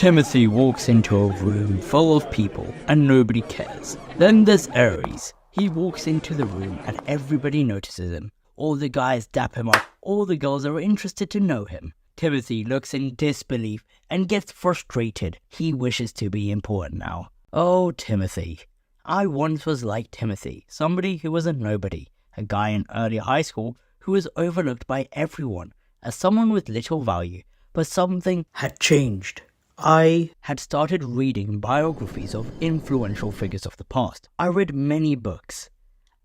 Timothy walks into a room full of people and nobody cares. Then there's Aries. He walks into the room and everybody notices him. All the guys dap him up, all the girls are interested to know him. Timothy looks in disbelief and gets frustrated. He wishes to be important now. Oh, Timothy. I once was like Timothy, somebody who was a nobody, a guy in early high school who was overlooked by everyone as someone with little value, but something had changed. I had started reading biographies of influential figures of the past. I read many books.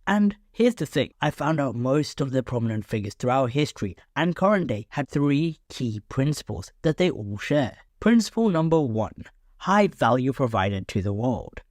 And here's the thing, I found out most of the prominent figures throughout history and current day had 3 key principles that they all share. Principle number 1, high value provided to the world.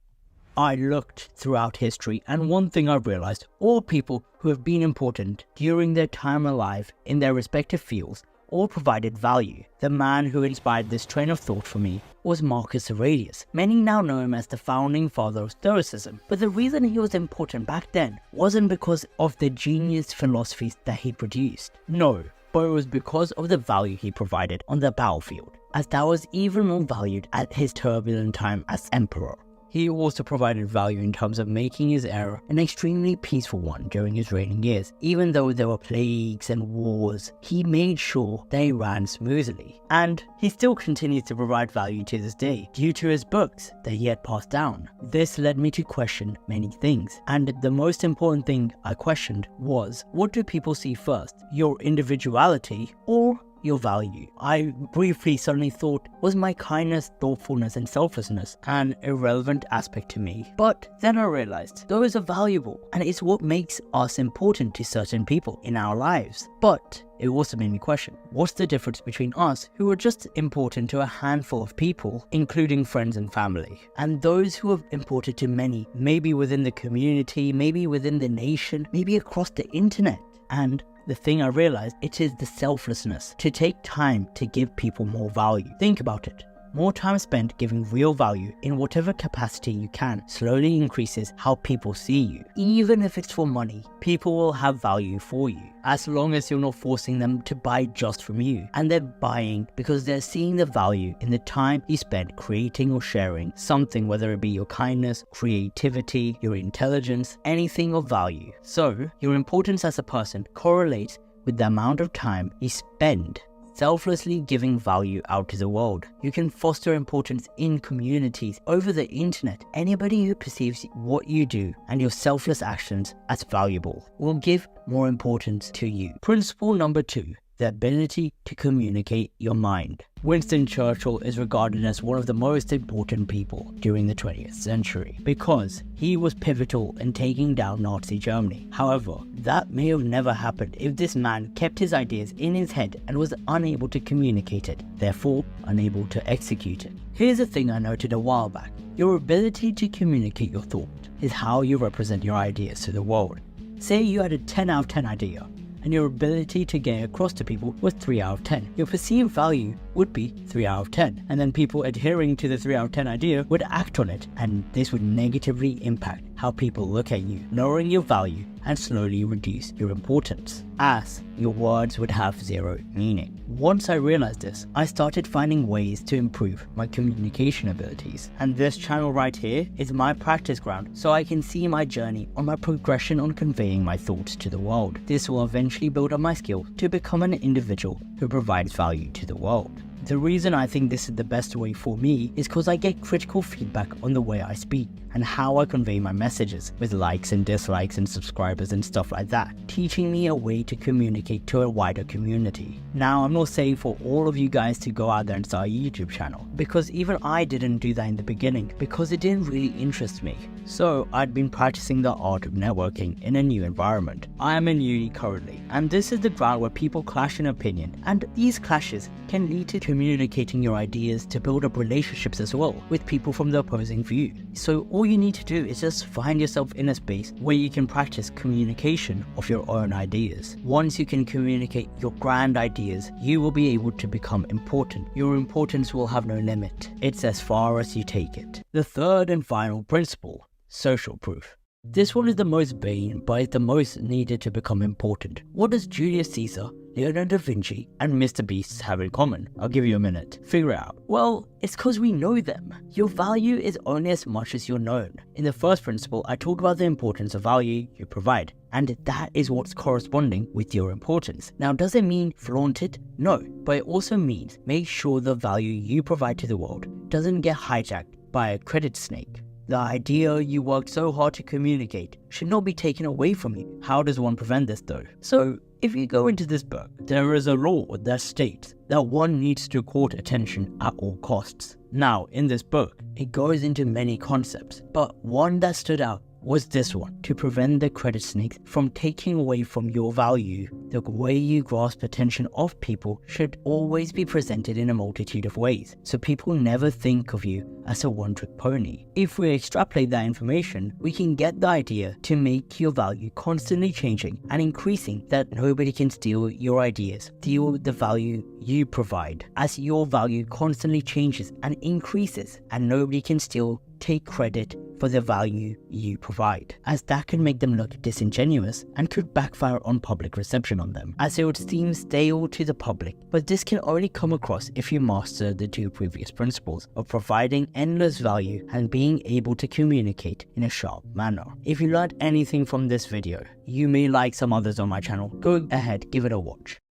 I looked throughout history and one thing I realized, all people who have been important during their time alive in their respective fields all provided value. The man who inspired this train of thought for me was Marcus Aurelius. Many now know him as the founding father of Stoicism, but the reason he was important back then wasn't because of the genius philosophies that he produced. No, but it was because of the value he provided on the battlefield, as that was even more valued at his turbulent time as emperor. He also provided value in terms of making his era an extremely peaceful one during his reigning years. Even though there were plagues and wars, he made sure they ran smoothly. And he still continues to provide value to this day due to his books that he had passed down. This led me to question many things. And the most important thing I questioned was, what do people see first? Your individuality or your value? I briefly suddenly thought, was my kindness, thoughtfulness and selflessness an irrelevant aspect to me? But then I realized those are valuable and it's what makes us important to certain people in our lives. But it also made me question, what's the difference between us who are just important to a handful of people, including friends and family, and those who are important to many, maybe within the community, maybe within the nation, maybe across the internet? And the thing I realized, it is the selflessness to take time to give people more value. Think about it. More time spent giving real value in whatever capacity you can slowly increases how people see you. Even if it's for money, people will have value for you as long as you're not forcing them to buy just from you. And they're buying because they're seeing the value in the time you spend creating or sharing something, whether it be your kindness, creativity, your intelligence, anything of value. So your importance as a person correlates with the amount of time you spend selflessly giving value out to the world. You can foster importance in communities over the internet. Anybody who perceives what you do and your selfless actions as valuable will give more importance to you. Principle number 2, the ability to communicate your mind. Winston Churchill is regarded as one of the most important people during the 20th century because he was pivotal in taking down Nazi Germany. However, that may have never happened if this man kept his ideas in his head and was unable to communicate it, therefore unable to execute it. Here's a thing I noted a while back. Your ability to communicate your thought is how you represent your ideas to the world. Say you had a 10 out of 10 idea, and your ability to get across to people was 3 out of 10. Your perceived value would be 3 out of 10, and then people adhering to the 3 out of 10 idea would act on it, and this would negatively impact how people look at you, lowering your value and slowly reduce your importance, as your words would have 0 meaning. Once I realized this, I started finding ways to improve my communication abilities, and this channel right here is my practice ground so I can see my journey on my progression on conveying my thoughts to the world. This will eventually build up my skill to become an individual who provides value to the world. The reason I think this is the best way for me is because I get critical feedback on the way I speak and how I convey my messages with likes and dislikes and subscribers and stuff like that, teaching me a way to communicate to a wider community. Now, I'm not saying for all of you guys to go out there and start a YouTube channel, because even I didn't do that in the beginning because it didn't really interest me. So I'd been practicing the art of networking in a new environment. I am in uni currently, and this is the ground where people clash in opinion, and these clashes can lead to communicating your ideas to build up relationships as well with people from the opposing view. So all you need to do is just find yourself in a space where you can practice communication of your own ideas. Once you can communicate your grand ideas, you will be able to become important. Your importance will have no limit. It's as far as you take it. The third and final principle, social proof. This one is the most vain, but it's the most needed to become important. What does Julius Caesar Leonardo da Vinci and Mr. Beast have in common? I'll give you a minute. Figure it out. Well, it's because we know them. Your value is only as much as you're known. In the first principle, I talk about the importance of value you provide, and that is what's corresponding with your importance. Now, does it mean flaunt it? No, but it also means make sure the value you provide to the world doesn't get hijacked by a credit snake. The idea you worked so hard to communicate should not be taken away from you. How does one prevent this though? So, if you go into this book, there is a law that states that one needs to court attention at all costs. Now, in this book, it goes into many concepts, but one that stood out was this one: to prevent the credit snakes from taking away from your value. The way you grasp attention of people should always be presented in a multitude of ways, so people never think of you as a one-trick pony. If we extrapolate that information, we can get the idea to make your value constantly changing and increasing, that nobody can steal your ideas, steal the value you provide, as your value constantly changes and increases, and nobody can still take credit for the value you provide, as that could make them look disingenuous and could backfire on public reception on them, as it would seem stale to the public. But this can only come across if you master the two previous principles of providing endless value and being able to communicate in a sharp manner. If you learned anything from this video, you may like some others on my channel, go ahead, give it a watch.